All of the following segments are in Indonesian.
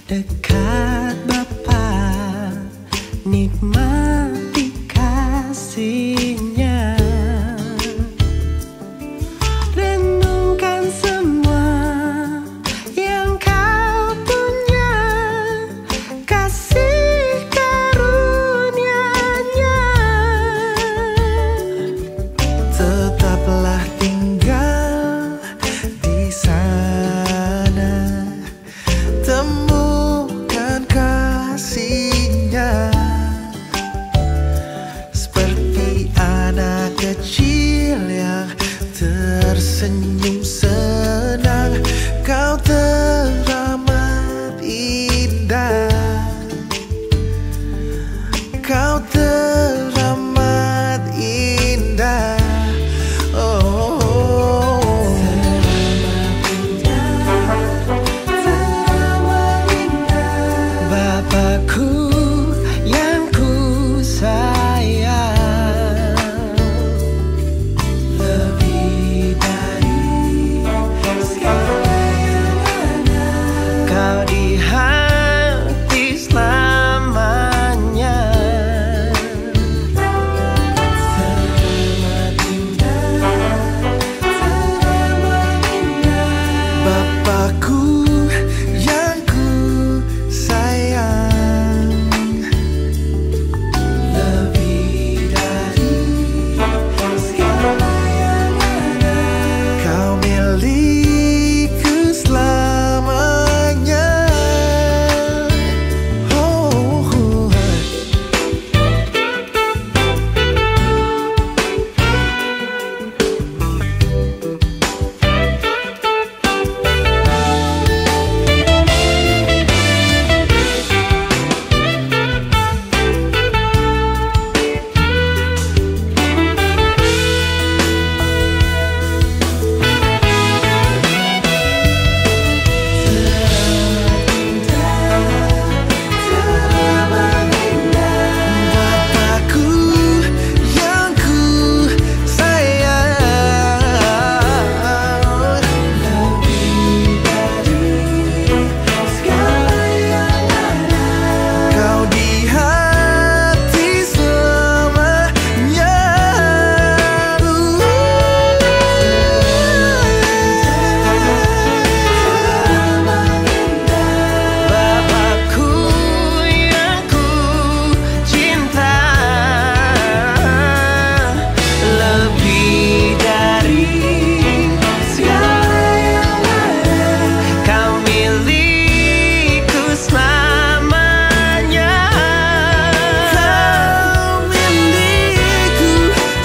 Dekat Bapa, nikmati kasih-Nya. Renungkan semua yang Kau punya, kasih karunia-Nya. Tetaplah tinggal di sana, temukan kasih-Nya. Seperti anak kecil yang tersenyum senang, Kau teramat indah. Kau teramat indah. Oh, teramat indah. Bapakku yang ku sayang, lebih dari segala yang ada, Kau di hati selamanya. Teramat indah, teramat indah. Bapakku yang ku sayang, lebih dari segala yang ada, Kau milikku selamanya. Oh, teramat indah. Bapakku yang ku sayang, lebih dari segala yang ada, Kau di hati selamanya. Bapakku yang ku cinta, lebih dari segala yang ada, Kau milikku selamanya. Kau milikku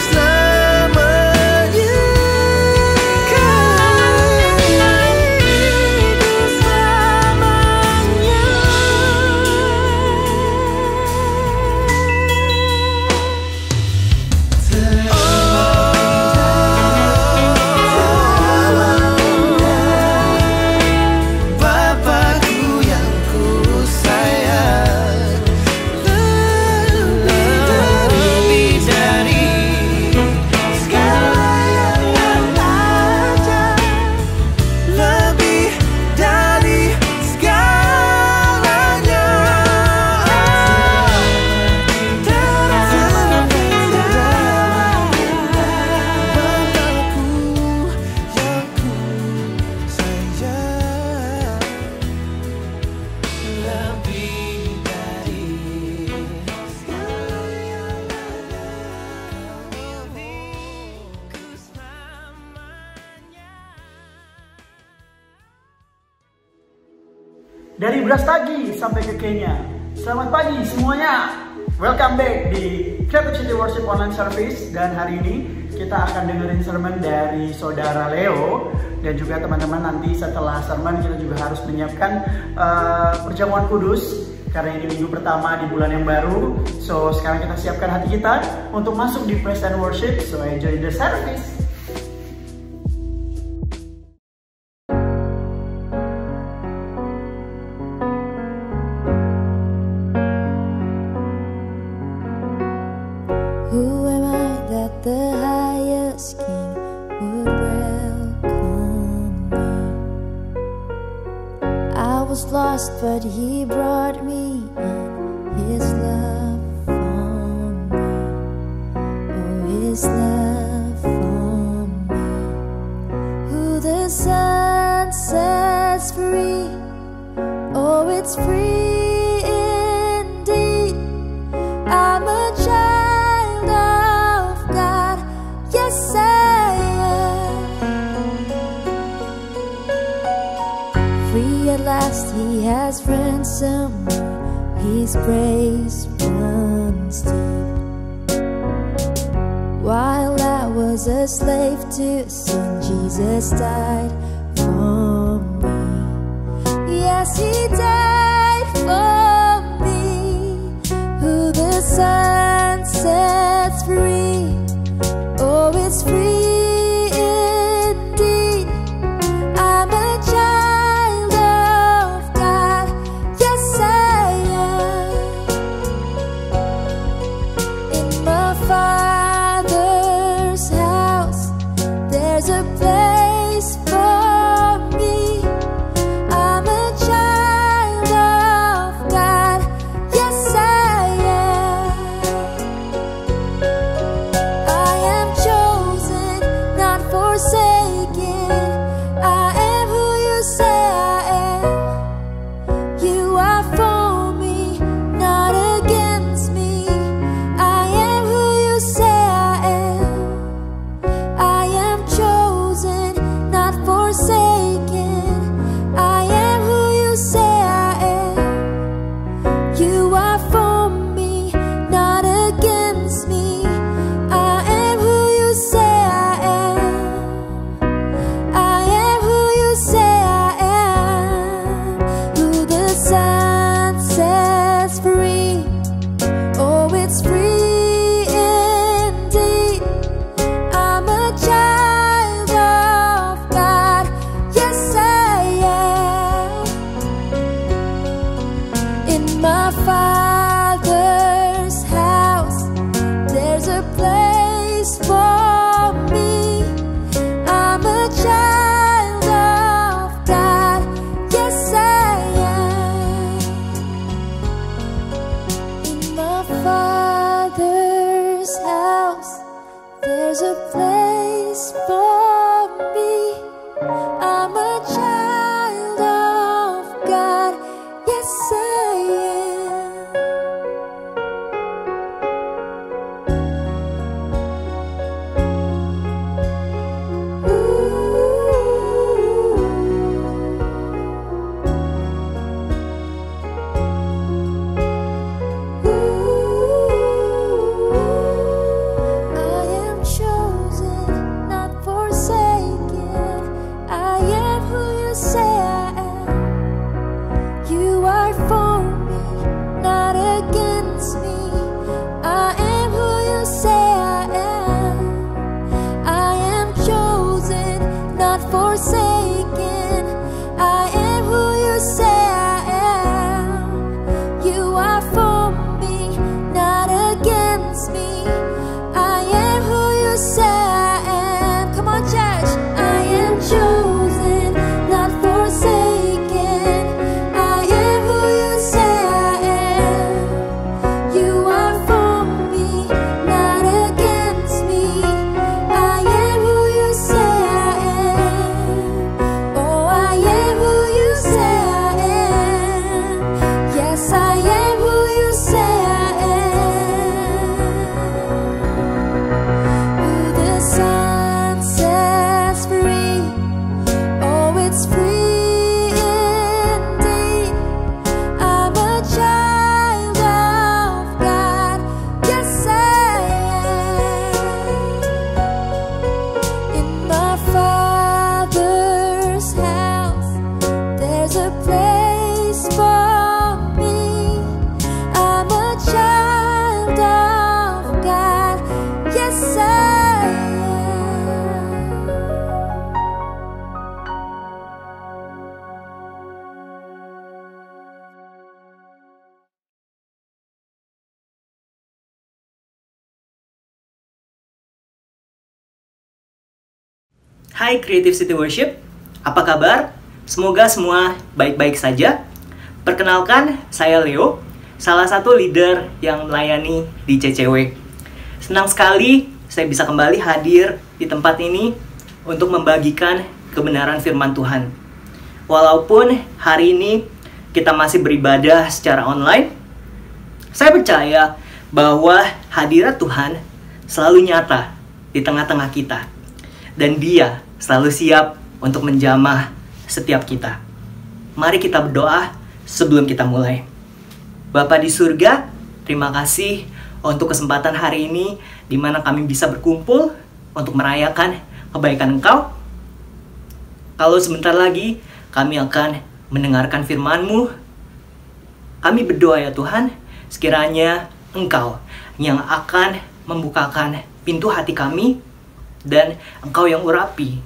selamanya. Kau milikku selamanya. Bapakku yang ku sayang, lebih dari segala yang ada, lebih dari segalanya. Teramat indah. Bapakku yang ku sayang, lebih dari segala yang ada, milikku selamanya. Dari Brastagi sampai ke Kenya. Selamat pagi semuanya. Welcome back di Creative City Worship Online Service. Dan hari ini kita akan dengerin sermon dari Saudara Leo. Dan juga teman-teman, nanti setelah sermon kita juga harus menyiapkan perjamuan kudus, karena ini minggu pertama di bulan yang baru. So sekarang kita siapkan hati kita untuk masuk di praise and worship. So enjoy the service. Who am I that the highest king would welcome me? I was lost lost, but He brought me in His love for me. Oh, His love for me. Who the Son sets free, oh, it's free indeed. I'm a child of God, yes I am. Free at last, He has ransomed me. His grace runs deep. While I was a slave to sin, Jesus died for me. Yes, He died for me. Who the Son sets free, oh, it's free indeed. I'm a child of God, yes I am. In my Father's house, there's a place for me. I'm a child of God, yes I am. I am chosen, not forsaken. I am who you say I am. You are for me, not against me. I am who you say I am. I am chosen, not forsaken. I am who you say I am. You are for me, not against me. I am who you say I am. I am who you say I am. Who the Son sets free, oh, it's free indeed. I'm a child of God, yes I am. In my Father's house, there's a place for me. I'm a child of God, yes I am. In my Father's house, there's a place for me. I'm a child of God, yes I am. I am chosen, not forsaken. I am who you say I am. You are for me, not against me. I am who you say I am. I am chosen, not forsaken. I am who you say I am. You are for me, not against me. I am who you say I am. Come on, church. I am chosen, not forsaken. I am who you say I am. You are for me, not against me. I am who you say I am. Oh, I am who you say I am. Yes, I am who you say I am. Who the Son sets free, oh, it's free indeed. I'm a child of God, yes I am. In my Father's house, there's a place for me. I'm a child of God, yes I am. Hai Creative City Worship, apa kabar? Semoga semua baik-baik saja. Perkenalkan, saya Leo, salah satu leader yang melayani di CCW. Senang sekali saya bisa kembali hadir di tempat ini untuk membagikan kebenaran firman Tuhan. Walaupun hari ini kita masih beribadah secara online, saya percaya bahwa hadirat Tuhan selalu nyata di tengah-tengah kita. Dan Dia selalu siap untuk menjamah setiap kita. Mari kita berdoa sebelum kita mulai. Bapa di surga, terima kasih untuk kesempatan hari ini di mana kami bisa berkumpul untuk merayakan kebaikan Engkau. Kalau sebentar lagi kami akan mendengarkan firman-Mu, kami berdoa ya Tuhan, sekiranya Engkau yang akan membukakan pintu hati kami dan Engkau yang urapi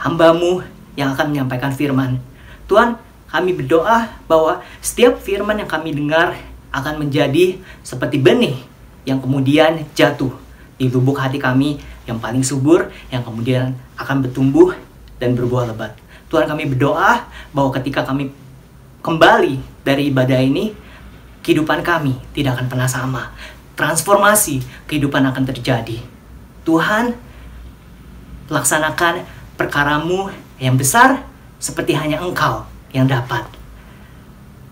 hamba-Mu yang akan menyampaikan firman. Tuhan, kami berdoa bahwa setiap firman yang kami dengar akan menjadi seperti benih yang kemudian jatuh di lubuk hati kami yang paling subur, yang kemudian akan bertumbuh dan berbuah lebat. Tuhan, kami berdoa bahwa ketika kami kembali dari ibadah ini, kehidupan kami tidak akan pernah sama. Transformasi kehidupan akan terjadi. Tuhan, laksanakan perkara-Mu yang besar seperti hanya Engkau yang dapat.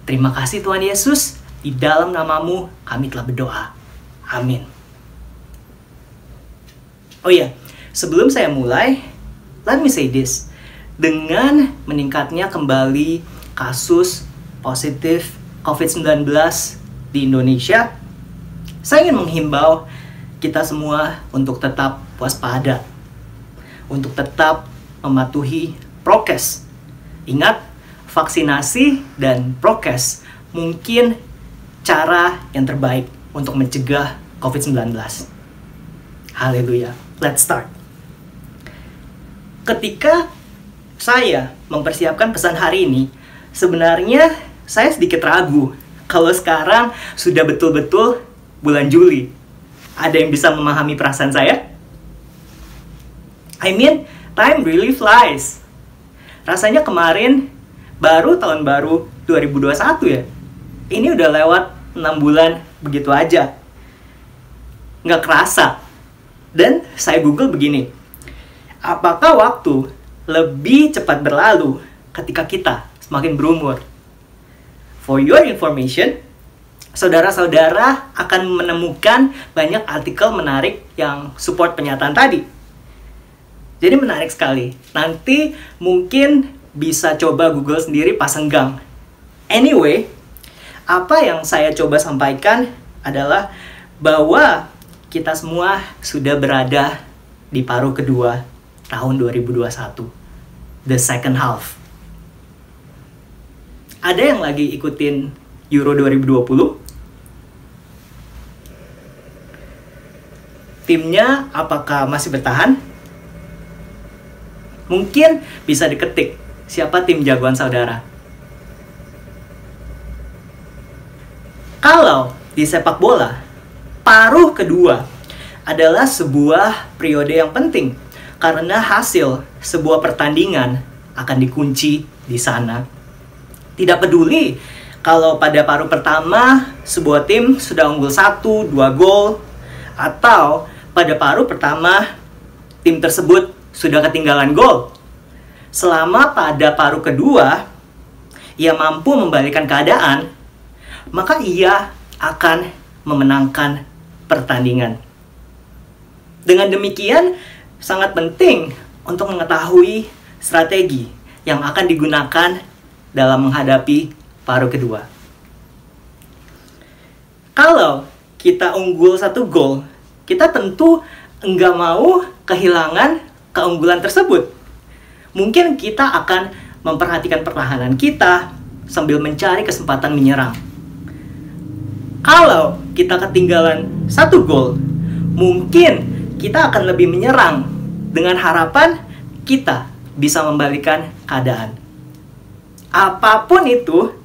Terima kasih Tuhan Yesus, di dalam nama-Mu kami telah berdoa. Amin. Oh iya, sebelum saya mulai, let me say this. Dengan meningkatnya kembali kasus positif COVID-19 di Indonesia, saya ingin menghimbau kita semua untuk tetap waspada, untuk tetap mematuhi prokes. Ingat, vaksinasi dan prokes mungkin cara yang terbaik untuk mencegah COVID-19. Haleluya. Let's start. Ketika saya mempersiapkan pesan hari ini, sebenarnya saya sedikit ragu kalau sekarang sudah betul-betul bulan Juli. Ada yang bisa memahami perasaan saya? I mean, time really flies. Rasanya kemarin baru tahun baru 2021 ya. Ini udah lewat 6 bulan begitu aja. Nggak kerasa. Dan saya Google begini. Apakah waktu lebih cepat berlalu ketika kita semakin berumur? For your information, saudara-saudara akan menemukan banyak artikel menarik yang support pernyataan tadi. Jadi menarik sekali. Nanti mungkin bisa coba Google sendiri pas senggang. Anyway, apa yang saya coba sampaikan adalah bahwa kita semua sudah berada di paruh kedua tahun 2021. The second half. Ada yang lagi ikutin Euro 2020? Timnya apakah masih bertahan? Mungkin bisa diketik siapa tim jagoan saudara. Kalau di sepak bola, paruh kedua adalah sebuah periode yang penting karena hasil sebuah pertandingan akan dikunci di sana. Tidak peduli kalau pada paruh pertama sebuah tim sudah unggul 1-2 gol, atau pada paruh pertama tim tersebut sudah ketinggalan gol. Selama pada paruh kedua ia mampu membalikkan keadaan, maka ia akan memenangkan pertandingan. Dengan demikian, sangat penting untuk mengetahui strategi yang akan digunakan dalam menghadapi paruh kedua. Kalau kita unggul 1 gol, kita tentu enggak mau kehilangan keunggulan tersebut. Mungkin kita akan memperhatikan pertahanan kita sambil mencari kesempatan menyerang. Kalau kita ketinggalan 1 gol, mungkin kita akan lebih menyerang dengan harapan kita bisa membalikkan keadaan. Apapun itu,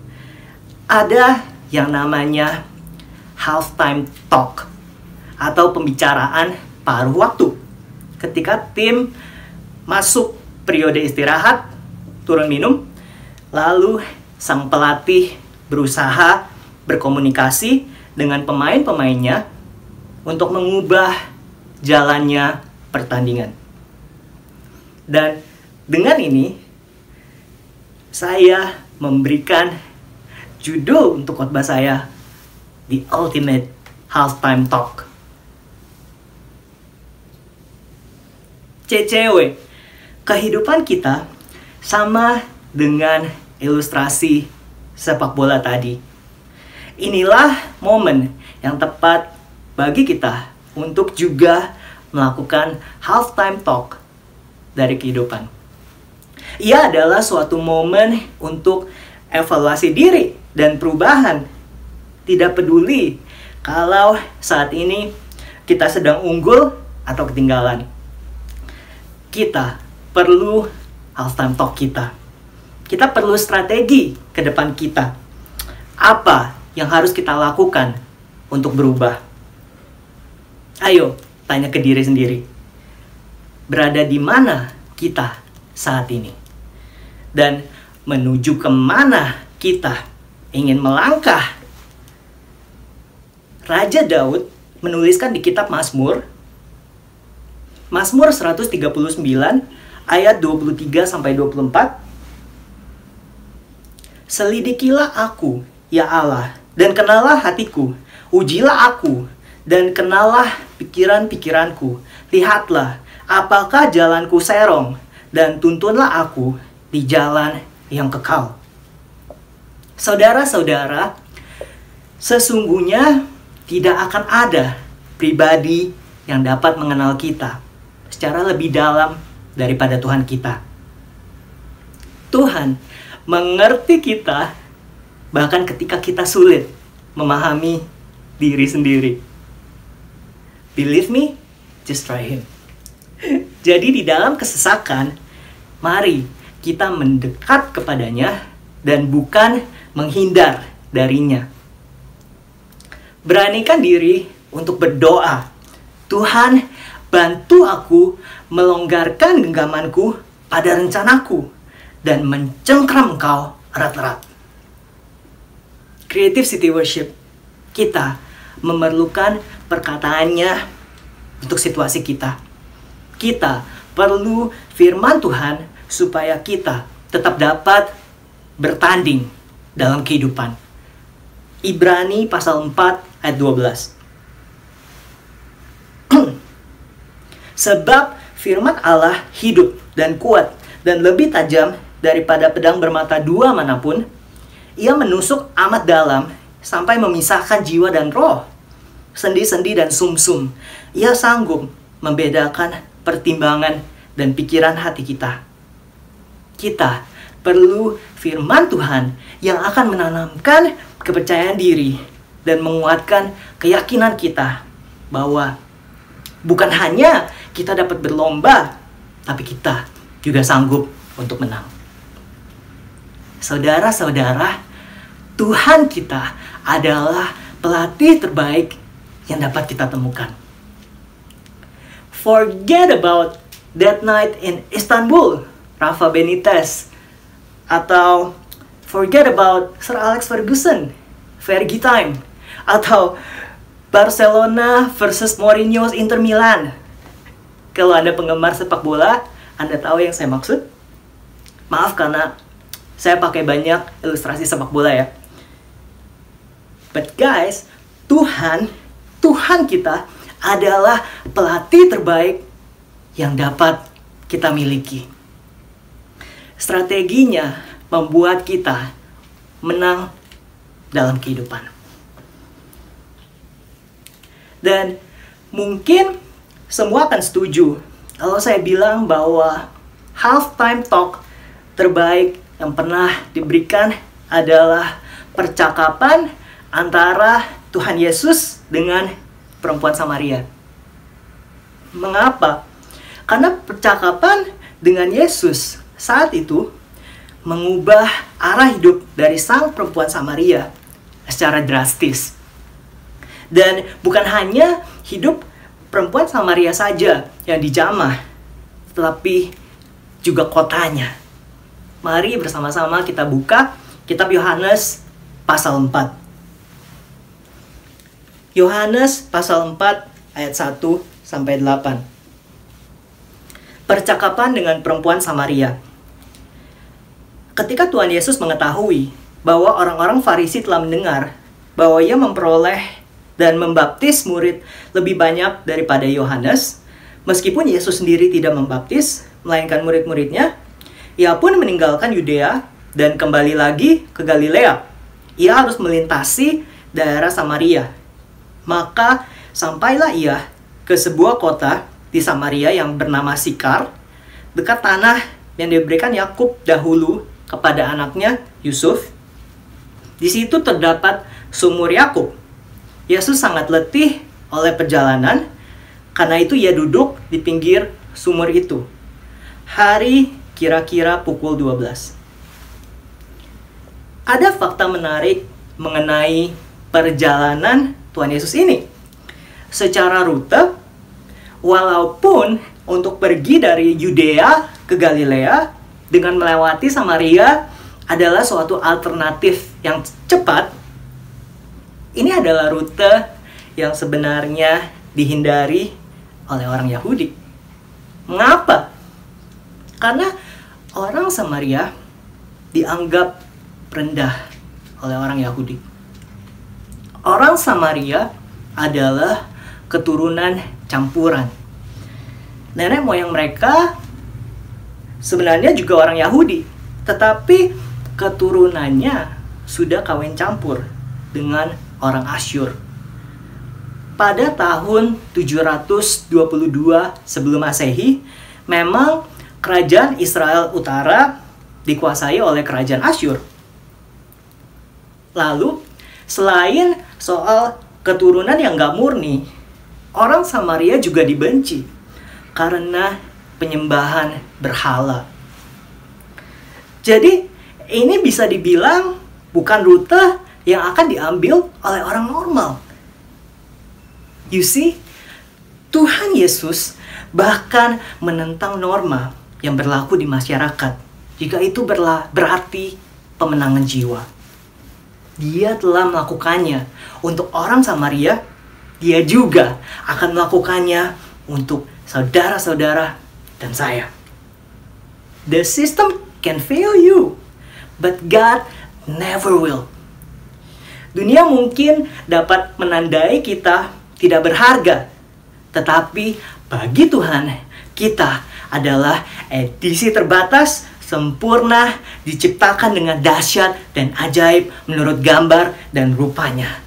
ada yang namanya halftime talk atau pembicaraan paruh waktu. Ketika tim masuk periode istirahat, turun minum, lalu sang pelatih berusaha berkomunikasi dengan pemain-pemainnya untuk mengubah jalannya pertandingan. Dan dengan ini, saya memberikan judul untuk khotbah saya, The Ultimate Halftime Talk. CCW, kehidupan kita sama dengan ilustrasi sepak bola tadi. Inilah momen yang tepat bagi kita untuk juga melakukan halftime talk dari kehidupan. Ia adalah suatu momen untuk evaluasi diri dan perubahan. Tidak peduli kalau saat ini kita sedang unggul atau ketinggalan. Kita perlu halftime talk kita. Kita perlu strategi ke depan kita. Apa yang harus kita lakukan untuk berubah? Ayo, tanya ke diri sendiri. Berada di mana kita saat ini? Dan menuju kemana kita ingin melangkah? Raja Daud menuliskan di kitab Mazmur 139 ayat 23-24. Selidikilah aku, ya Allah, dan kenalah hatiku. Ujilah aku, dan kenalah pikiran-pikiranku. Lihatlah, apakah jalanku serong, dan tuntunlah aku di jalan yang kekal. Saudara-saudara, sesungguhnya tidak akan ada pribadi yang dapat mengenal kita secara lebih dalam daripada Tuhan kita. Tuhan mengerti kita bahkan ketika kita sulit memahami diri sendiri. Believe me, just try Him. Jadi di dalam kesesakan, mari kita mendekat kepadanya dan bukan menghindar darinya. Beranikan diri untuk berdoa. Tuhan, bantu aku melonggarkan genggamanku pada rencanaku dan mencengkram Engkau erat-erat. Creative City Worship, kita memerlukan perkataannya untuk situasi kita. Kita perlu firman Tuhan supaya kita tetap dapat bertanding dalam kehidupan. Ibrani pasal 4 ayat 12. Sebab firman Allah hidup dan kuat dan lebih tajam daripada pedang bermata dua manapun. Ia menusuk amat dalam sampai memisahkan jiwa dan roh, sendi-sendi dan sumsum. Ia sanggup membedakan pertimbangan dan pikiran hati kita. Kita perlu firman Tuhan yang akan menanamkan kepercayaan diri dan menguatkan keyakinan kita bahwa bukan hanya kita dapat berlomba, tapi kita juga sanggup untuk menang. Saudara-saudara, Tuhan kita adalah pelatih terbaik yang dapat kita temukan. Forget about that night in Istanbul, Rafa Benitez. Atau forget about Sir Alex Ferguson, Fergie time. Atau Barcelona versus Mourinho's Inter Milan. Kalau Anda penggemar sepak bola, Anda tahu yang saya maksud. Maaf karena saya pakai banyak ilustrasi sepak bola ya. But guys, Tuhan kita adalah pelatih terbaik yang dapat kita miliki. Strateginya membuat kita menang dalam kehidupan. Dan mungkin semua akan setuju kalau saya bilang bahwa halftime talk terbaik yang pernah diberikan adalah percakapan antara Tuhan Yesus dengan perempuan Samaria. Mengapa? Karena percakapan dengan Yesus saat itu mengubah arah hidup dari sang perempuan Samaria secara drastis. Dan bukan hanya hidup perempuan Samaria saja yang dijamah, tetapi juga kotanya. Mari bersama-sama kita buka Kitab Yohanes pasal 4. Yohanes pasal 4 ayat 1 sampai 8. Percakapan dengan perempuan Samaria. Ketika Tuhan Yesus mengetahui bahwa orang-orang Farisi telah mendengar bahwa ia memperoleh dan membaptis murid lebih banyak daripada Yohanes, meskipun Yesus sendiri tidak membaptis, melainkan murid-muridnya, ia pun meninggalkan Yudea dan kembali lagi ke Galilea. Ia harus melintasi daerah Samaria. Maka sampailah ia ke sebuah kota di Samaria yang bernama Sikar, dekat tanah yang diberikan Yakub dahulu kepada anaknya Yusuf. Di situ terdapat sumur Yakub. Yesus sangat letih oleh perjalanan, karena itu ia duduk di pinggir sumur itu. Hari kira-kira pukul 12. Ada fakta menarik mengenai perjalanan Tuhan Yesus ini. Secara rute, walaupun untuk pergi dari Yudea ke Galilea dengan melewati Samaria adalah suatu alternatif yang cepat, ini adalah rute yang sebenarnya dihindari oleh orang Yahudi. Mengapa? Karena orang Samaria dianggap rendah oleh orang Yahudi. Orang Samaria adalah keturunan campuran. Nenek moyang mereka sebenarnya juga orang Yahudi, tetapi keturunannya sudah kawin campur dengan orang Asyur. Pada tahun 722 sebelum Masehi, memang kerajaan Israel Utara dikuasai oleh kerajaan Asyur. Lalu, selain soal keturunan yang gak murni, orang Samaria juga dibenci karena penyembahan berhala. Jadi, ini bisa dibilang bukan rute yang akan diambil oleh orang normal. You see, Tuhan Yesus bahkan menentang norma yang berlaku di masyarakat, jika itu berarti pemenangan jiwa. Dia telah melakukannya untuk orang Samaria, dia juga akan melakukannya untuk saudara-saudara dan saya. The system can fail you, but God never will. Dunia mungkin dapat menandai kita tidak berharga, tetapi bagi Tuhan, kita adalah edisi terbatas, sempurna, diciptakan dengan dahsyat dan ajaib menurut gambar dan rupanya.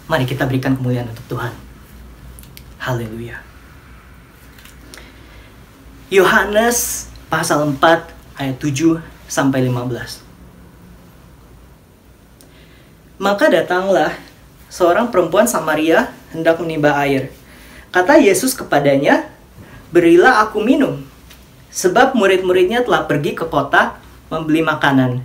Mari kita berikan kemuliaan untuk Tuhan. Haleluya. Yohanes pasal 4 ayat 7 sampai 15. Maka datanglah seorang perempuan Samaria hendak menimba air. Kata Yesus kepadanya, "Berilah aku minum." Sebab murid-muridnya telah pergi ke kota membeli makanan.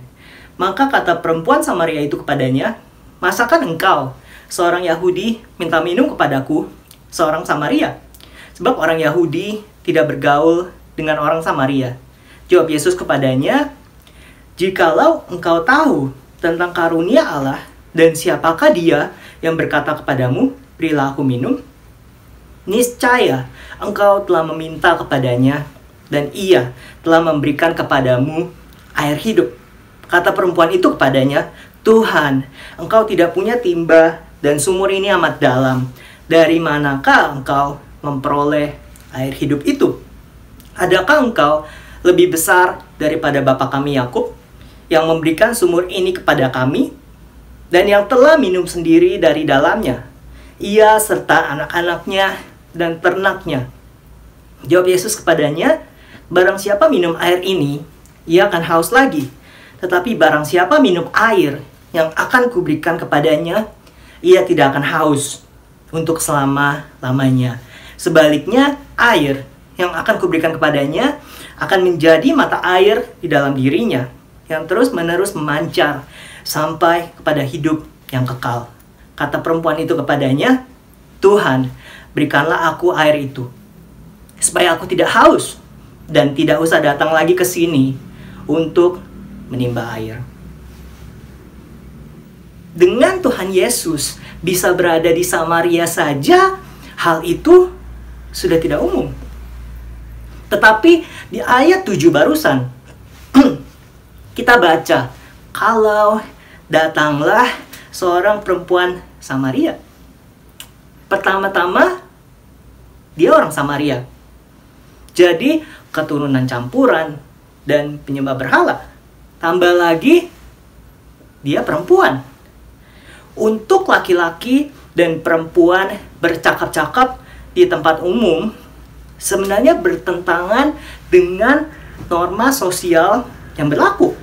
Maka kata perempuan Samaria itu kepadanya, "Masakan engkau, seorang Yahudi, minta minum kepadaku, seorang Samaria?" Sebab orang Yahudi tidak bergaul dengan orang Samaria. Jawab Yesus kepadanya, "Jikalau engkau tahu tentang karunia Allah dan siapakah dia yang berkata kepadamu, 'Berilah aku minum,' niscaya engkau telah meminta kepadanya, dan ia telah memberikan kepadamu air hidup." Kata perempuan itu kepadanya, "Tuhan, engkau tidak punya timba dan sumur ini amat dalam. Dari manakah engkau memperoleh air hidup itu? Adakah engkau lebih besar daripada bapa kami Yakub yang memberikan sumur ini kepada kami dan yang telah minum sendiri dari dalamnya, ia serta anak-anaknya dan ternaknya?" Jawab Yesus kepadanya, "Barang siapa minum air ini, ia akan haus lagi. Tetapi barang siapa minum air yang akan kuberikan kepadanya, ia tidak akan haus untuk selama-lamanya. Sebaliknya, air yang akan kuberikan kepadanya akan menjadi mata air di dalam dirinya, yang terus-menerus memancar sampai kepada hidup yang kekal." Kata perempuan itu kepadanya, "Tuhan, berikanlah aku air itu, supaya aku tidak haus dan tidak usah datang lagi ke sini untuk menimba air." dengan Tuhan Yesus bisa berada di Samaria saja, hal itu sudah tidak umum. Tetapi di ayat 7 barusan, kita baca, kalau datanglah seorang perempuan Samaria. Pertama-tama, dia orang Samaria. Jadi, keturunan campuran dan penyembah berhala. Tambah lagi, dia perempuan. Untuk laki-laki dan perempuan bercakap-cakap di tempat umum, sebenarnya bertentangan dengan norma sosial yang berlaku.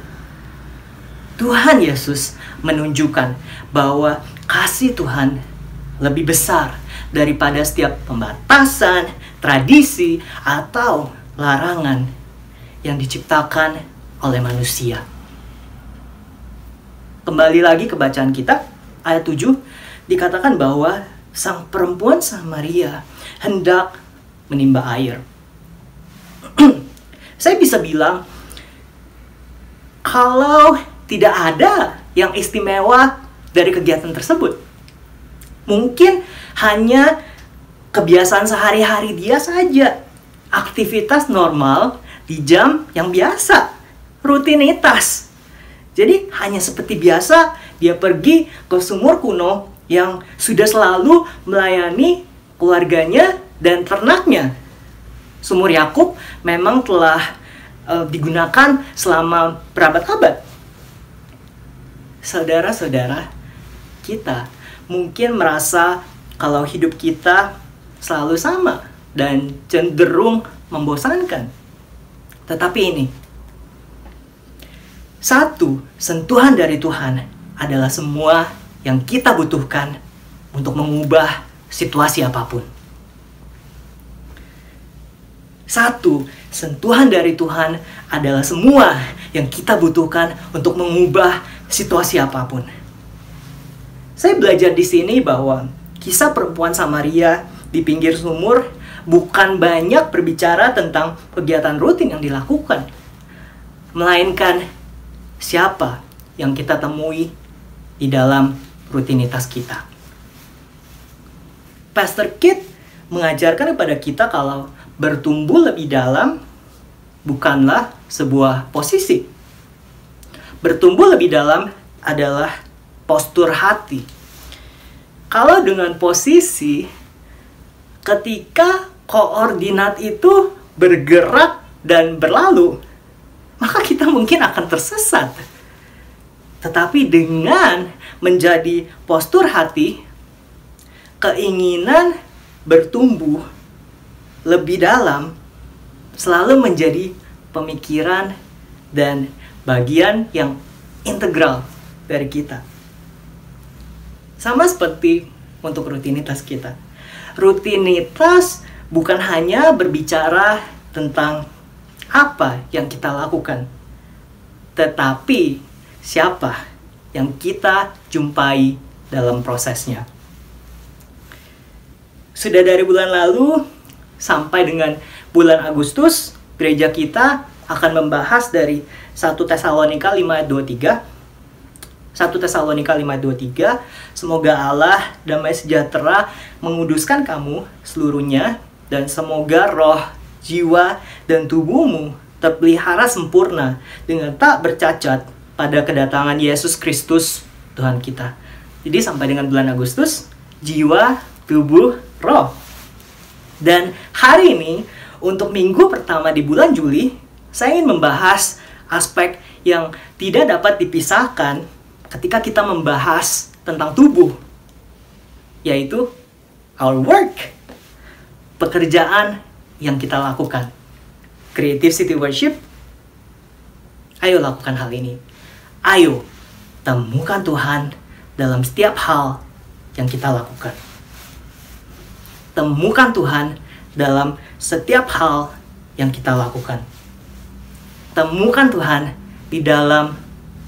Tuhan Yesus menunjukkan bahwa kasih Tuhan lebih besar daripada setiap pembatasan, tradisi, atau larangan yang diciptakan oleh manusia. Kembali lagi ke bacaan kita, ayat 7 dikatakan bahwa sang perempuan Samaria hendak menimba air. Saya bisa bilang, kalau tidak ada yang istimewa dari kegiatan tersebut, mungkin hanya kebiasaan sehari-hari dia saja, aktivitas normal di jam yang biasa, rutinitas. Jadi hanya seperti biasa dia pergi ke sumur kuno yang sudah selalu melayani keluarganya dan ternaknya. Sumur Yakub memang telah digunakan selama berabad-abad. Saudara-saudara, kita mungkin merasa kalau hidup kita selalu sama dan cenderung membosankan. Tetapi ini, satu sentuhan dari Tuhan adalah semua yang kita butuhkan untuk mengubah situasi apapun. Satu sentuhan dari Tuhan adalah semua yang kita butuhkan untuk mengubah situasi apapun. Saya belajar di sini bahwa kisah perempuan Samaria di pinggir sumur bukan banyak berbicara tentang kegiatan rutin yang dilakukan, melainkan siapa yang kita temui di dalam rutinitas kita. Pastor Kit mengajarkan kepada kita kalau bertumbuh lebih dalam bukanlah sebuah posisi. Bertumbuh lebih dalam adalah postur hati. Kalau dengan posisi, ketika koordinat itu bergerak dan berlalu, maka kita mungkin akan tersesat. Tetapi dengan menjadi postur hati, keinginan bertumbuh lebih dalam selalu menjadi pemikiran dan bagian yang integral dari kita. Sama seperti untuk rutinitas kita. Rutinitas bukan hanya berbicara tentang apa yang kita lakukan, tetapi siapa yang kita jumpai dalam prosesnya. Sudah dari bulan lalu sampai dengan bulan Agustus, gereja kita akan membahas dari 1 Tesalonika 5 ayat 23. 1 Tesalonika 5 ayat 23. Semoga Allah damai sejahtera menguduskan kamu seluruhnya, dan semoga roh, jiwa, dan tubuhmu terpelihara sempurna dengan tak bercacat pada kedatangan Yesus Kristus Tuhan kita. Jadi sampai dengan bulan Agustus, jiwa, tubuh, roh. Dan hari ini, untuk minggu pertama di bulan Juli, saya ingin membahas aspek yang tidak dapat dipisahkan ketika kita membahas tentang tubuh, yaitu our work, pekerjaan yang kita lakukan. Creative City Worship, ayo lakukan hal ini. Ayo temukan Tuhan dalam setiap hal yang kita lakukan. Temukan Tuhan dalam setiap hal yang kita lakukan. Temukan Tuhan di dalam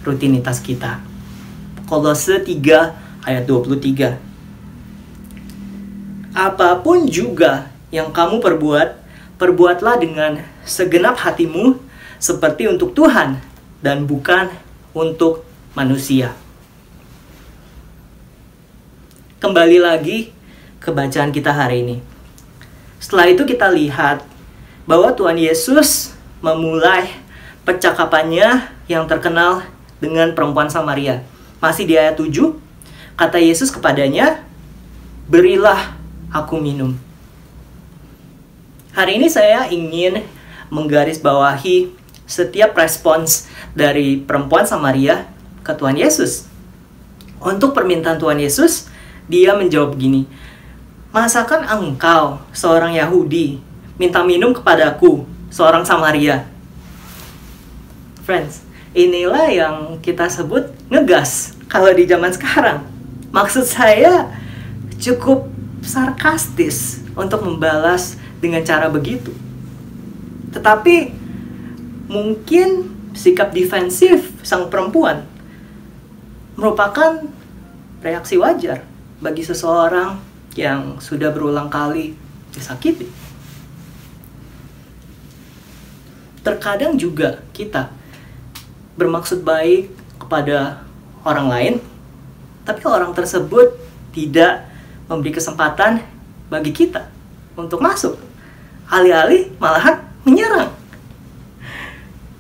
rutinitas kita. Kolose 3 ayat 23. Apapun juga yang kamu perbuat, perbuatlah dengan segenap hatimu seperti untuk Tuhan dan bukan untuk manusia. kembali lagi ke bacaan kita hari ini. Setelah itu kita lihat bahwa Tuhan Yesus memulai percakapannya yang terkenal dengan perempuan Samaria. Masih di ayat 7, kata Yesus kepadanya, "Berilah aku minum." Hari ini saya ingin menggarisbawahi setiap respons dari perempuan Samaria ke Tuhan Yesus. Untuk permintaan Tuhan Yesus, dia menjawab begini, "Masakan engkau, seorang Yahudi, minta minum kepadaku, seorang Samaria?" Friends, inilah yang kita sebut ngegas kalau di zaman sekarang. Maksud saya cukup sarkastis untuk membalas dengan cara begitu. Tetapi mungkin sikap defensif sang perempuan merupakan reaksi wajar bagi seseorang yang sudah berulang kali disakiti. Terkadang juga kita bermaksud baik kepada orang lain, tapi orang tersebut tidak memberi kesempatan bagi kita untuk masuk. Alih-alih malahan menyerang.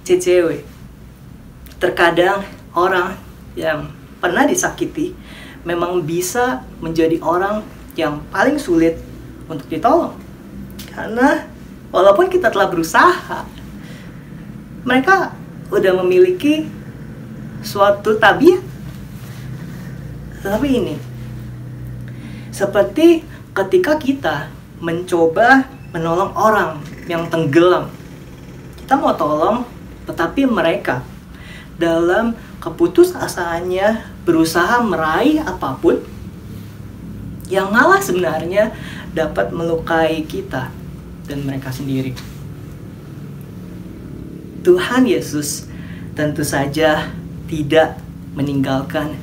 CCW. Terkadang orang yang pernah disakiti memang bisa menjadi orang yang paling sulit untuk ditolong. Karena walaupun kita telah berusaha, mereka udah memiliki suatu tabiat. Tapi ini, seperti ketika kita mencoba menolong orang yang tenggelam. Kita mau tolong, tetapi mereka dalam keputusasaannya berusaha meraih apapun, yang malah sebenarnya dapat melukai kita dan mereka sendiri. Tuhan Yesus tentu saja tidak meninggalkan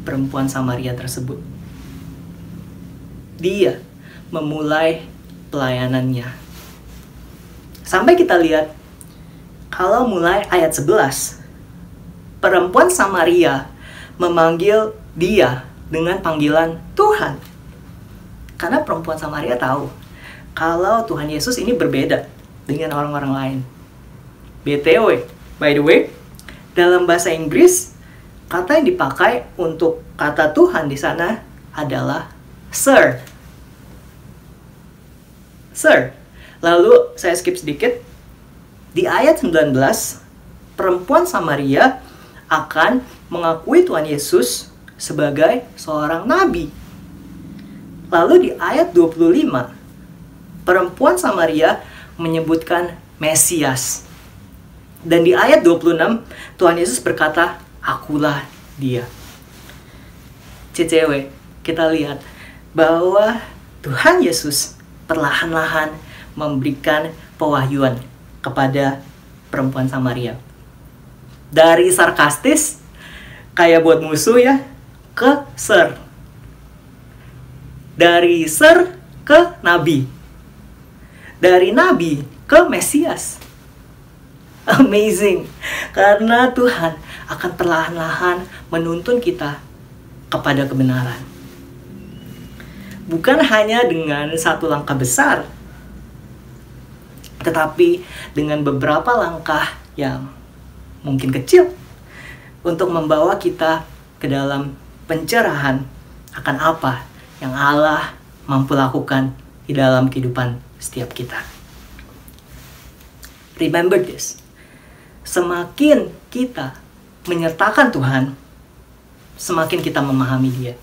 perempuan Samaria tersebut. Dia memulai pelayanannya. Sampai kita lihat, kalau mulai ayat 11, perempuan Samaria memanggil dia dengan panggilan Tuhan. Karena perempuan Samaria tahu kalau Tuhan Yesus ini berbeda dengan orang-orang lain. BTW, by the way, dalam bahasa Inggris, kata yang dipakai untuk kata Tuhan di sana adalah Sir. Sir. Lalu saya skip sedikit. Di ayat 19, perempuan Samaria akan mengakui Tuhan Yesus sebagai seorang nabi. Lalu di ayat 25, perempuan Samaria menyebutkan Mesias. Dan di ayat 26, Tuhan Yesus berkata, "Akulah dia." CCW, kita lihat bahwa Tuhan Yesus perlahan-lahan memberikan pewahyuan kepada perempuan Samaria. Dari sarkastis, kayak buat musuh ya, ke Sir. Dari Sir ke Nabi. Dari Nabi ke Mesias. Amazing. Karena Tuhan akan perlahan-lahan menuntun kita kepada kebenaran. Bukan hanya dengan satu langkah besar, tetapi dengan beberapa langkah yang mungkin kecil untuk membawa kita ke dalam pencerahan akan apa yang Allah mampu lakukan di dalam kehidupan setiap kita. Remember this. Semakin kita menyertakan Tuhan, semakin kita memahami Dia.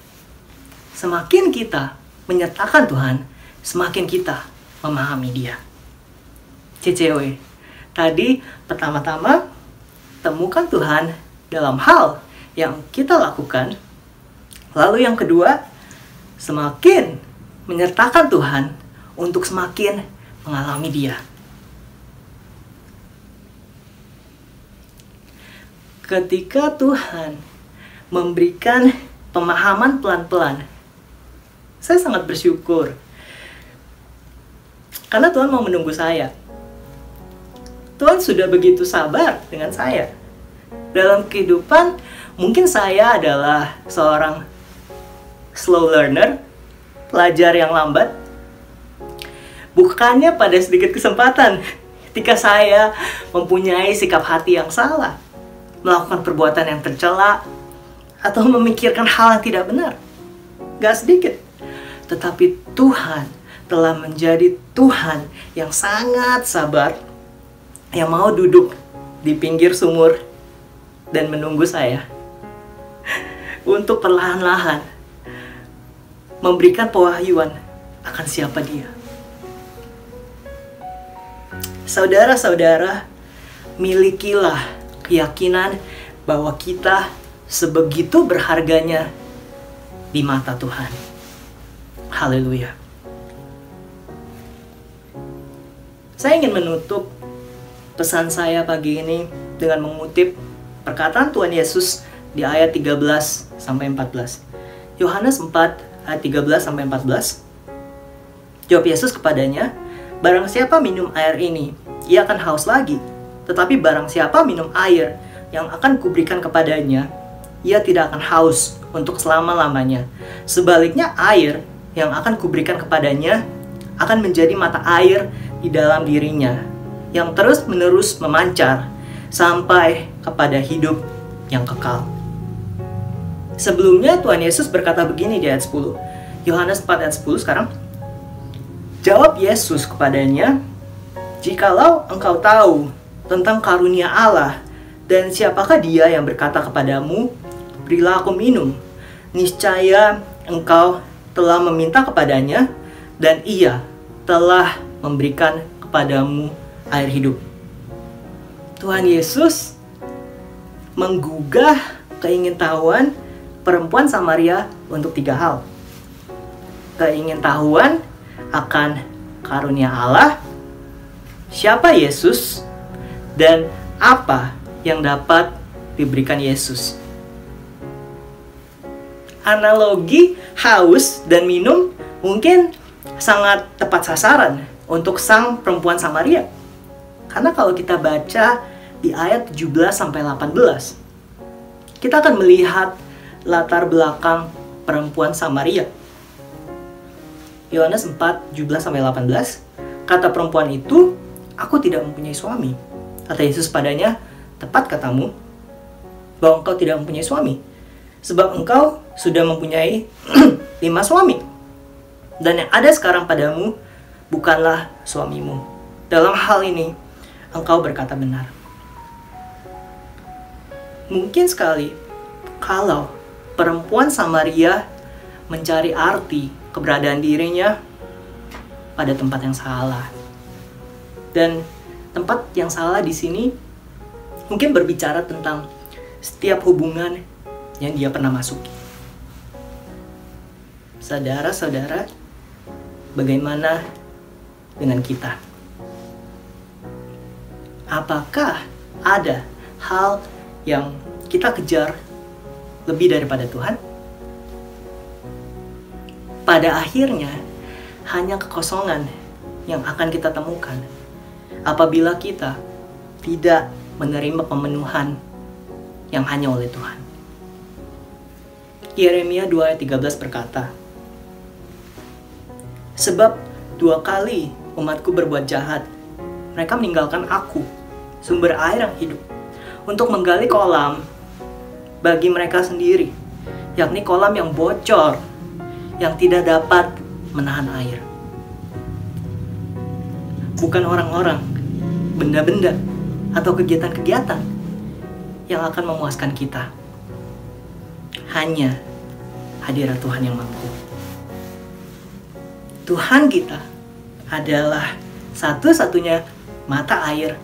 Semakin kita menyertakan Tuhan, semakin kita memahami Dia. CCW, tadi pertama-tama temukan Tuhan dalam hal yang kita lakukan. Lalu yang kedua, semakin menyertakan Tuhan untuk semakin mengalami Dia. Ketika Tuhan memberikan pemahaman pelan-pelan, saya sangat bersyukur. Karena Tuhan mau menunggu saya. Tuhan sudah begitu sabar dengan saya. Dalam kehidupan, mungkin saya adalah seorang slow learner, pelajar yang lambat? Bukannya pada sedikit kesempatan ketika saya mempunyai sikap hati yang salah, melakukan perbuatan yang tercela, atau memikirkan hal yang tidak benar. Gak sedikit. Tetapi Tuhan telah menjadi Tuhan yang sangat sabar, yang mau duduk di pinggir sumur dan menunggu saya untuk perlahan-lahan memberikan pewahyuan akan siapa Dia. Saudara-saudara, milikilah keyakinan bahwa kita sebegitu berharganya di mata Tuhan. Haleluya. Saya ingin menutup pesan saya pagi ini dengan mengutip perkataan Tuhan Yesus di ayat 13 sampai 14. Yohanes 4 ayat 13 sampai 14. Jawab Yesus kepadanya, "Barang siapa minum air ini, ia akan haus lagi. Tetapi barang siapa minum air yang akan kuberikan kepadanya, ia tidak akan haus untuk selama-lamanya. Sebaliknya air yang akan kuberikan kepadanya akan menjadi mata air di dalam dirinya, yang terus-menerus memancar sampai kepada hidup yang kekal." Sebelumnya Tuhan Yesus berkata begini di ayat 10. Yohanes 4 ayat 10 sekarang. Jawab Yesus kepadanya, "Jikalau engkau tahu tentang karunia Allah, dan siapakah Dia yang berkata kepadamu, berilah aku minum, niscaya engkau telah meminta kepadanya, dan Ia telah memberikan kepadamu air hidup." Tuhan Yesus menggugah keingintahuan perempuan Samaria untuk 3 hal. Keingintahuan akan karunia Allah, siapa Yesus, dan apa yang dapat diberikan Yesus. Analogi haus dan minum mungkin sangat tepat sasaran untuk sang perempuan Samaria. Karena kalau kita baca di ayat 17 sampai 18, kita akan melihat latar belakang perempuan Samaria. Yohanes 4, 17 sampai 18, kata perempuan itu, "Aku tidak mempunyai suami." Kata Yesus padanya, "Tepat katamu bahwa engkau tidak mempunyai suami, sebab engkau sudah mempunyai 5 suami. Dan yang ada sekarang padamu bukanlah suamimu. Dalam hal ini, engkau berkata benar." Mungkin sekali kalau perempuan Samaria mencari arti keberadaan dirinya pada tempat yang salah. Dan tempat yang salah di sini mungkin berbicara tentang setiap hubungan yang dia pernah masuki. Saudara-saudara, bagaimana dengan kita? Apakah ada hal yang kita kejar lebih daripada Tuhan? Pada akhirnya, hanya kekosongan yang akan kita temukan apabila kita tidak menerima pemenuhan yang hanya oleh Tuhan. Yeremia 2 ayat 13 berkata, "Sebab 2 kali umatku berbuat jahat, mereka meninggalkan aku, sumber air yang hidup, untuk menggali kolam bagi mereka sendiri, yakni kolam yang bocor, yang tidak dapat menahan air." Bukan orang-orang, benda-benda, atau kegiatan-kegiatan yang akan memuaskan kita. Hanya hadirat Tuhan yang mampu. Tuhan kita adalah satu-satunya mata air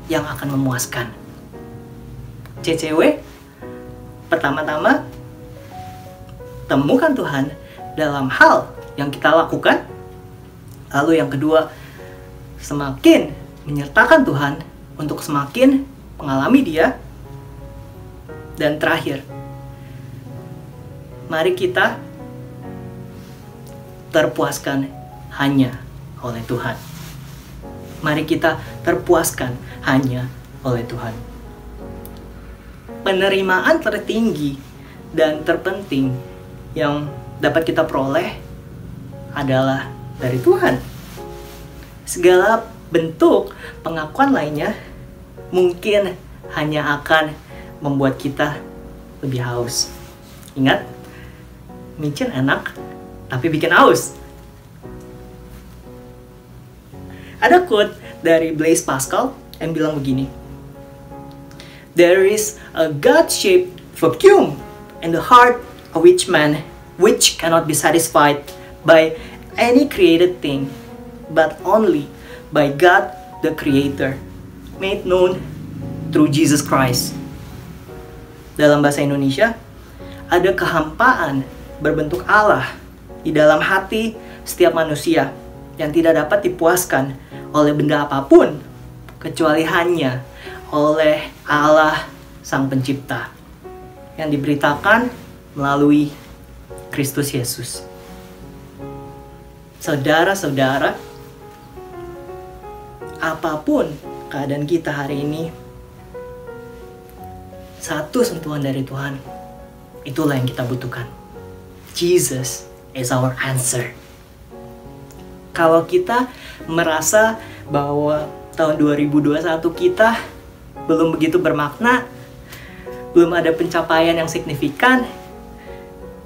yang akan memuaskan. CCW, pertama-tama, temukan Tuhan dalam hal yang kita lakukan. Lalu yang kedua, semakin menyertakan Tuhan untuk semakin mengalami Dia. Dan terakhir, mari kita terpuaskan hanya oleh Tuhan. Mari kita terpuaskan hanya oleh Tuhan. Penerimaan tertinggi dan terpenting yang dapat kita peroleh adalah dari Tuhan. Segala bentuk pengakuan lainnya mungkin hanya akan membuat kita lebih haus. Ingat, micin enak, tapi bikin haus. Ada quote dari Blaise Pascal yang bilang begini, "There is a God-shaped vacuum in the heart of each man, which cannot be satisfied by any created thing, but only by God the Creator, made known through Jesus Christ." Dalam bahasa Indonesia, ada kehampaan berbentuk Allah di dalam hati setiap manusia yang tidak dapat dipuaskan oleh benda apapun kecuali hanya oleh Allah Sang Pencipta yang diberitakan melalui Kristus Yesus. Saudara-saudara, apapun keadaan kita hari ini, satu sentuhan dari Tuhan, itulah yang kita butuhkan. Jesus is our answer. Kalau kita merasa bahwa tahun 2021 kita belum begitu bermakna, belum ada pencapaian yang signifikan,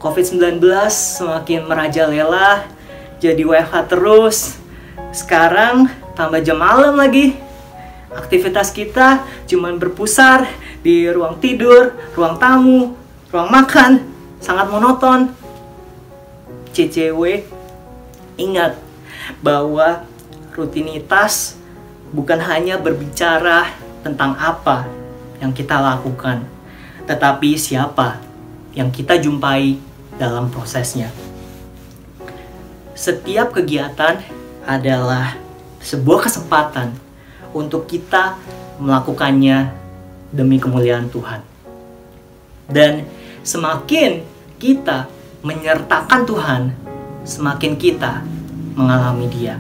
COVID-19 semakin merajalela, jadi WFH terus, sekarang tambah jam malam lagi, aktivitas kita cuman berpusar di ruang tidur, ruang tamu, ruang makan, sangat monoton. CCW, ingat bahwa rutinitas bukan hanya berbicara tentang apa yang kita lakukan, tetapi siapa yang kita jumpai dalam prosesnya. Setiap kegiatan adalah sebuah kesempatan untuk kita melakukannya demi kemuliaan Tuhan. Dan semakin kita menyertakan Tuhan, semakin kita mengalami Dia.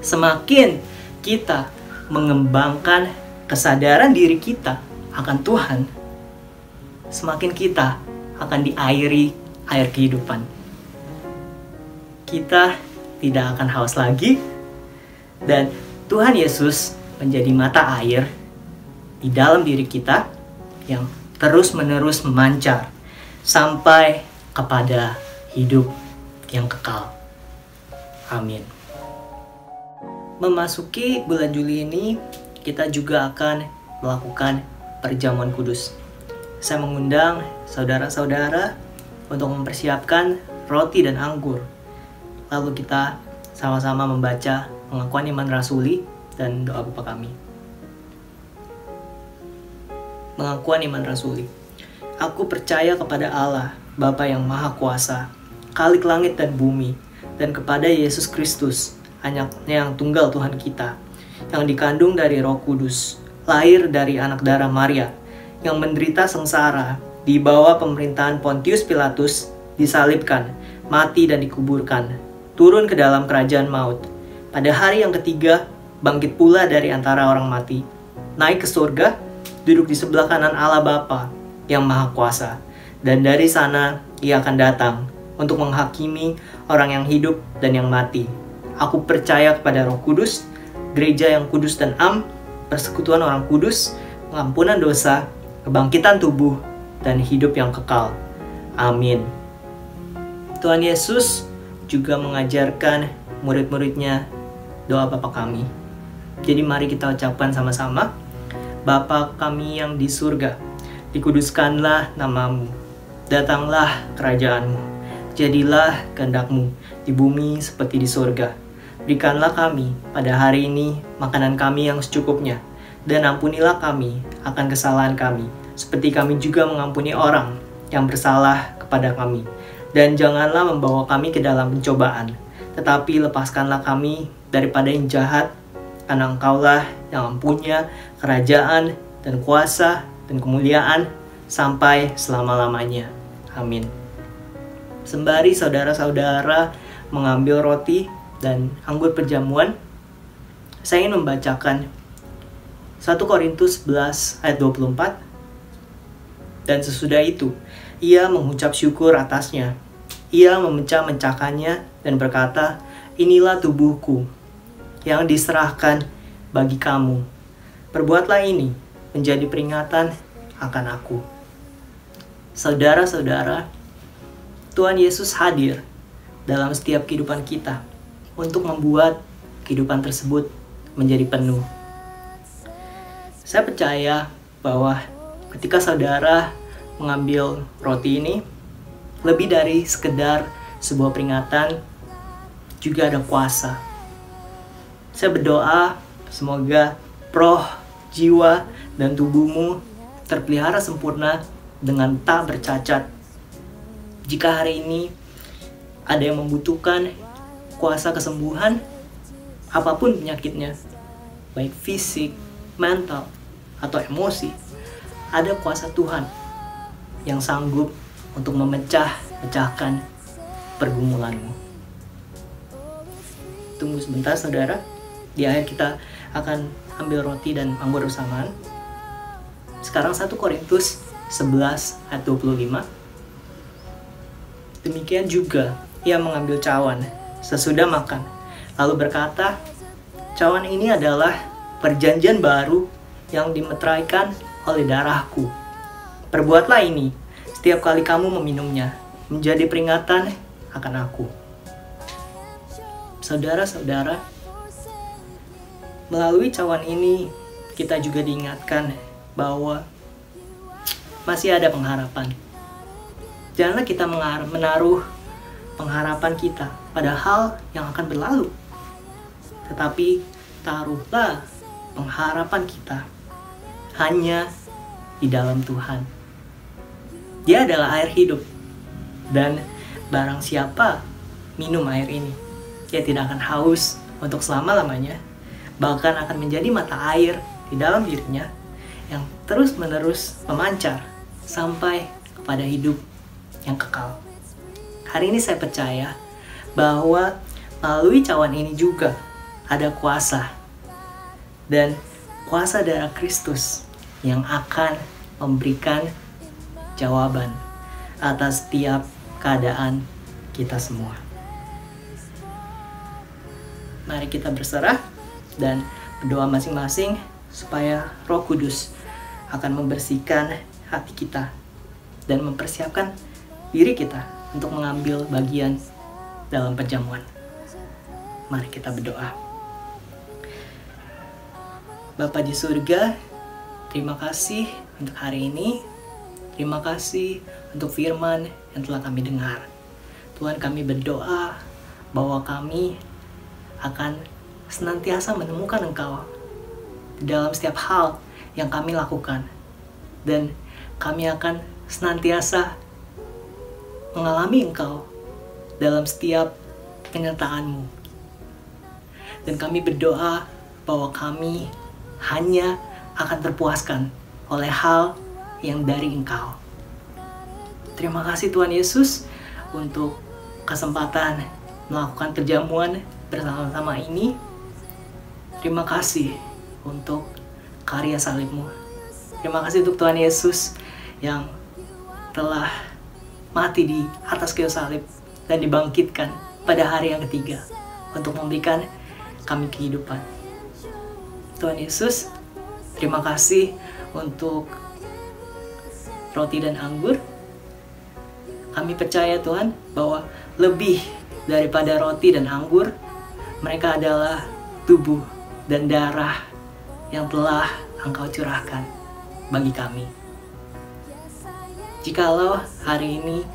Semakin kita mengembangkan kesadaran diri kita akan Tuhan, semakin kita akan diairi air kehidupan. Kita tidak akan haus lagi, dan Tuhan Yesus menjadi mata air di dalam diri kita yang terus-menerus memancar sampai kepada hidup yang kekal. Amin. Memasuki bulan Juli ini, kita juga akan melakukan perjamuan kudus. Saya mengundang saudara-saudara untuk mempersiapkan roti dan anggur. Lalu kita sama-sama membaca pengakuan iman rasuli dan doa Bapa kami. Pengakuan iman rasuli. Aku percaya kepada Allah, Bapa yang Maha Kuasa, Khalik langit dan bumi, dan kepada Yesus Kristus, anaknya yang tunggal Tuhan kita, yang dikandung dari Roh Kudus, lahir dari anak darah Maria, yang menderita sengsara, di bawah pemerintahan Pontius Pilatus, disalibkan, mati dan dikuburkan, turun ke dalam kerajaan maut. Pada hari yang ketiga, bangkit pula dari antara orang mati, naik ke surga, duduk di sebelah kanan Allah Bapa yang Maha Kuasa, dan dari sana Ia akan datang untuk menghakimi orang yang hidup dan yang mati. Aku percaya kepada Roh Kudus, gereja yang kudus dan am, persekutuan orang kudus, pengampunan dosa, kebangkitan tubuh, dan hidup yang kekal. Amin. Tuhan Yesus juga mengajarkan murid-muridnya doa Bapa kami. Jadi mari kita ucapkan sama-sama. Bapa kami yang di surga, dikuduskanlah namamu, datanglah kerajaanmu, jadilah kehendak-Mu di bumi seperti di surga. Berikanlah kami pada hari ini makanan kami yang secukupnya, dan ampunilah kami akan kesalahan kami, seperti kami juga mengampuni orang yang bersalah kepada kami. Dan janganlah membawa kami ke dalam pencobaan, tetapi lepaskanlah kami daripada yang jahat, karena Engkaulah yang mempunyai kerajaan dan kuasa dan kemuliaan sampai selama-lamanya. Amin. Sembari saudara-saudara mengambil roti dan anggur perjamuan, saya ingin membacakan 1 Korintus 11 ayat 24. Dan sesudah itu, Ia mengucap syukur atasnya. Ia memecah-mecahkannya dan berkata, "Inilah tubuhku yang diserahkan bagi kamu. Perbuatlah ini menjadi peringatan akan aku." Saudara-saudara, Tuhan Yesus hadir dalam setiap kehidupan kita untuk membuat kehidupan tersebut menjadi penuh. Saya percaya bahwa ketika saudara mengambil roti ini, lebih dari sekedar sebuah peringatan, juga ada kuasa. Saya berdoa semoga roh, jiwa, dan tubuhmu terpelihara sempurna dengan tak bercacat. Jika hari ini ada yang membutuhkan kuasa kesembuhan, apapun penyakitnya, baik fisik, mental, atau emosi, ada kuasa Tuhan yang sanggup untuk memecah-mecahkan pergumulanmu. Tunggu sebentar saudara, di akhir kita akan ambil roti dan anggur bersamaan. Sekarang 1 Korintus 11 ayat 25. Demikian juga ia mengambil cawan sesudah makan, lalu berkata, "Cawan ini adalah perjanjian baru yang dimeteraikan oleh darahku. Perbuatlah ini setiap kali kamu meminumnya, menjadi peringatan akan aku." Saudara-saudara, melalui cawan ini kita juga diingatkan bahwa masih ada pengharapan. Janganlah kita menaruh pengharapan kita pada hal yang akan berlalu, tetapi taruhlah pengharapan kita hanya di dalam Tuhan. Dia adalah air hidup, dan barang siapa minum air ini, dia tidak akan haus untuk selama-lamanya, bahkan akan menjadi mata air di dalam dirinya yang terus-menerus memancar sampai kepada hidup yang kekal. Hari ini saya percaya bahwa melalui cawan ini juga ada kuasa, dan kuasa darah Kristus yang akan memberikan jawaban atas setiap keadaan kita semua. Mari kita berserah dan berdoa masing-masing supaya Roh Kudus akan membersihkan hati kita dan mempersiapkan diri kita untuk mengambil bagian dalam perjamuan. Mari kita berdoa. Bapa di surga, terima kasih untuk hari ini. Terima kasih untuk firman yang telah kami dengar. Tuhan, kami berdoa bahwa kami akan senantiasa menemukan Engkau dalam setiap hal yang kami lakukan. Dan kami akan senantiasa mengalami Engkau dalam setiap kenyataanmu. Dan kami berdoa bahwa kami hanya akan terpuaskan oleh hal yang dari Engkau. Terima kasih Tuhan Yesus untuk kesempatan melakukan perjamuan bersama-sama ini. Terima kasih untuk karya salib-Mu. Terima kasih untuk Tuhan Yesus yang telah mati di atas kayu salib dan dibangkitkan pada hari yang ketiga untuk memberikan kami kehidupan. Tuhan Yesus, terima kasih untuk roti dan anggur. Kami percaya Tuhan bahwa lebih daripada roti dan anggur, mereka adalah tubuh dan darah yang telah Engkau curahkan bagi kami. Jikalau hari ini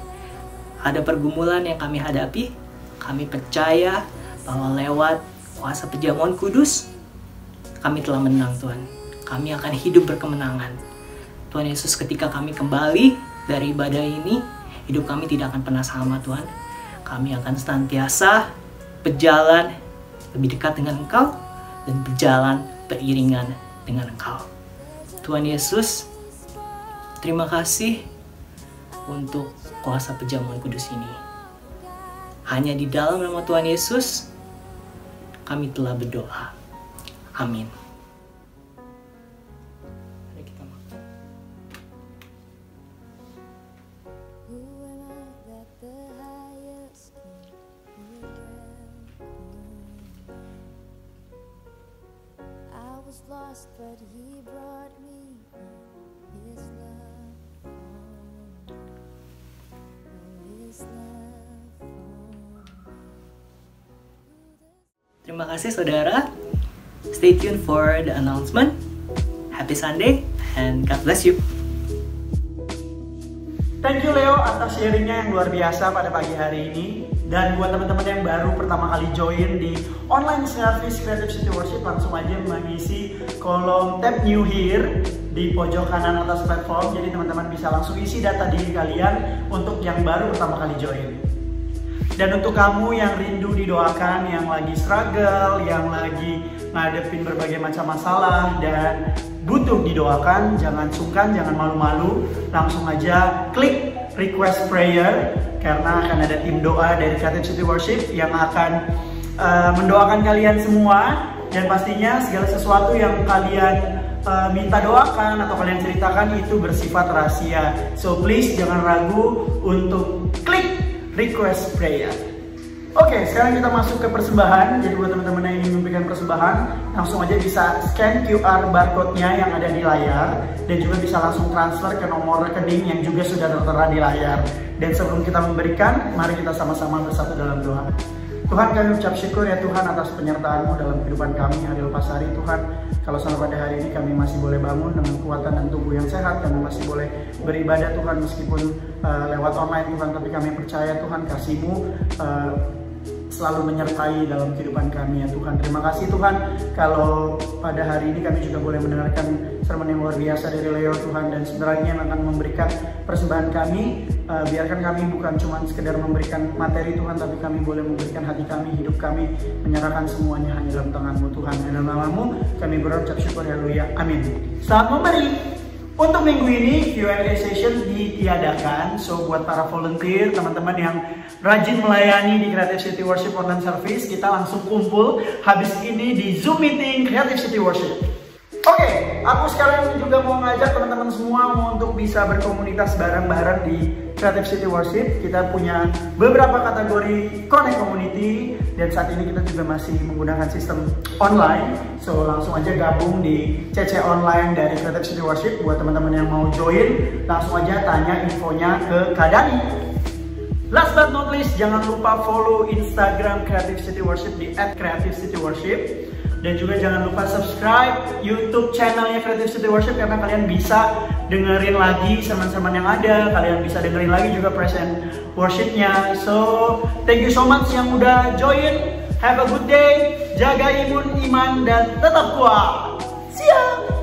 ada pergumulan yang kami hadapi, kami percaya bahwa lewat kuasa perjamuan kudus, kami telah menang Tuhan. Kami akan hidup berkemenangan. Tuhan Yesus, ketika kami kembali dari ibadah ini, hidup kami tidak akan pernah sama Tuhan. Kami akan senantiasa berjalan lebih dekat dengan Engkau dan berjalan beriringan dengan Engkau. Tuhan Yesus, terima kasih untuk kuasa perjamuan kudus ini. Hanya di dalam nama Tuhan Yesus, kami telah berdoa. Amin. Mari kita makan. lost, but He brought me His love for me. Oh, His love for me. Terima kasih saudara. Stay tuned for the announcement. Happy Sunday and God bless you. Thank you Leo atas sharingnya yang luar biasa pada pagi hari ini. Dan buat teman-teman yang baru pertama kali join di online service Creative City Worship, langsung aja mengisi kolom tab New Here di pojok kanan atas platform. Jadi teman-teman bisa langsung isi data diri kalian untuk yang baru pertama kali join. Dan untuk kamu yang rindu didoakan, yang lagi struggle, yang lagi ngadepin berbagai macam masalah dan butuh didoakan, jangan sungkan, jangan malu-malu, langsung aja klik request prayer, karena akan ada tim doa dari Creative City Worship yang akan mendoakan kalian semua. Dan pastinya segala sesuatu yang kalian minta doakan atau kalian ceritakan itu bersifat rahasia. So please jangan ragu untuk klik request prayer. Oke, sekarang kita masuk ke persembahan. Jadi buat teman-teman yang ingin memberikan persembahan, langsung aja bisa scan QR barcode-nya yang ada di layar, dan juga bisa langsung transfer ke nomor rekening yang juga sudah tertera di layar. Dan sebelum kita memberikan, mari kita sama-sama bersatu dalam doa. Tuhan, kami ucap syukur ya Tuhan atas penyertaan-Mu dalam kehidupan kami hari lepas hari. Tuhan, kalau sampai pada hari ini kami masih boleh bangun dengan kekuatan dan tubuh yang sehat, kami masih boleh beribadah Tuhan meskipun lewat online Tuhan, tapi kami percaya Tuhan kasih-Mu selalu menyertai dalam kehidupan kami ya Tuhan. Terima kasih Tuhan kalau pada hari ini kami juga boleh mendengarkan sermon yang luar biasa dari Leo Tuhan, dan sebenarnya yang akan memberikan persembahan kami. Biarkan kami bukan cuma sekedar memberikan materi Tuhan, tapi kami boleh memberikan hati kami, hidup kami, menyerahkan semuanya hanya dalam tangan-Mu Tuhan. Dalam nama-Mu kami berucap syukur, haleluya, amin. Selamat memberi. Untuk minggu ini Q&A session ditiadakan. So buat para volunteer, teman-teman yang rajin melayani di Creative City Worship Online Service, kita langsung kumpul habis ini di Zoom meeting Creative City Worship. Oke, aku sekarang juga mau ngajak teman-teman semua untuk bisa berkomunitas bareng-bareng di Creative City Worship. Kita punya beberapa kategori Connect Community, dan saat ini kita juga masih menggunakan sistem online. So langsung aja gabung di CC Online dari Creative City Worship. Buat teman-teman yang mau join, langsung aja tanya infonya ke Kak Dani. Last but not least, jangan lupa follow Instagram Creative City Worship di @creativecityworship. Dan juga jangan lupa subscribe YouTube channelnya Creative City Worship, karena kalian bisa dengerin lagi sermon-sermon yang ada, kalian bisa dengerin lagi juga present worshipnya. So thank you so much yang udah join. Have a good day, jaga iman, dan tetap kuat. Siap.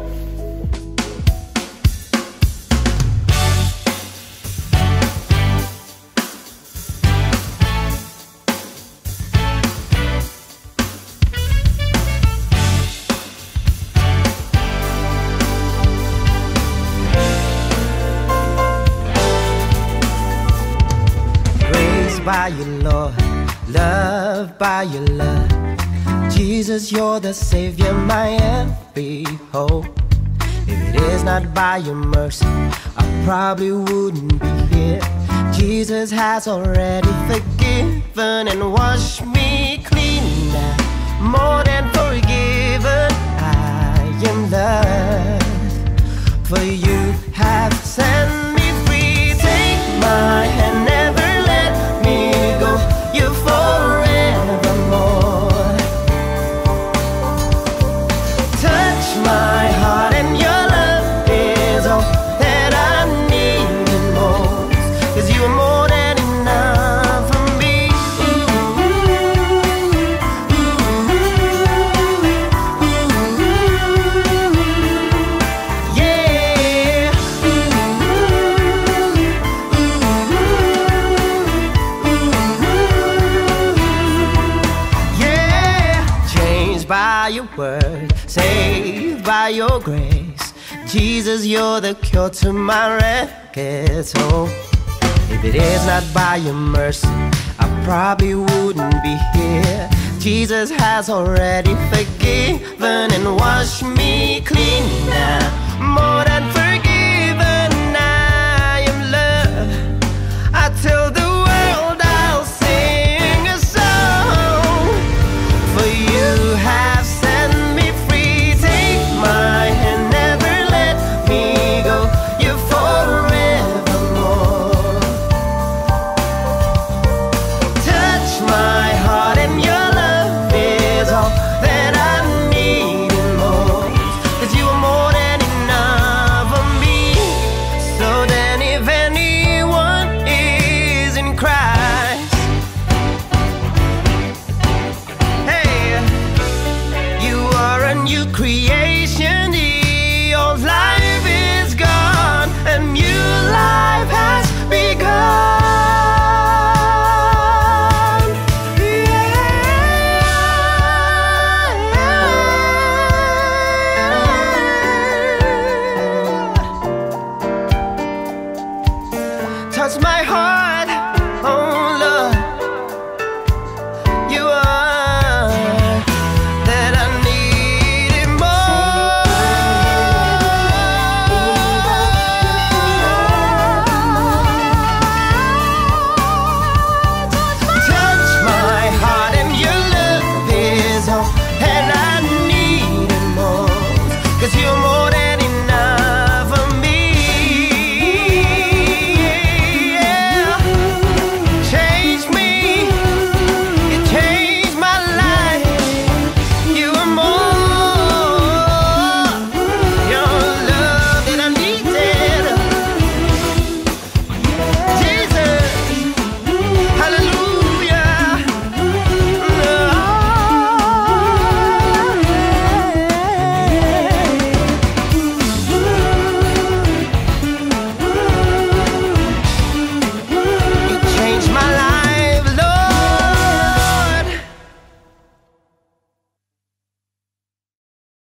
By your Lord, loved by your love, Jesus, you're the Savior, my every hope. If it is not by your mercy, I probably wouldn't be here. Jesus has already forgiven and washed me clean now, more than forgiven. I am loved, for you have set me free. Take my hand, never let me go, you forevermore. Touch my heart and your love is all that I need and most, 'cause you are more than enough for me. Yeah. By your word, saved by your grace, Jesus, you're the cure to my wrecked soul. If it is not by your mercy, I probably wouldn't be here. Jesus has already forgiven and washed me clean now, more than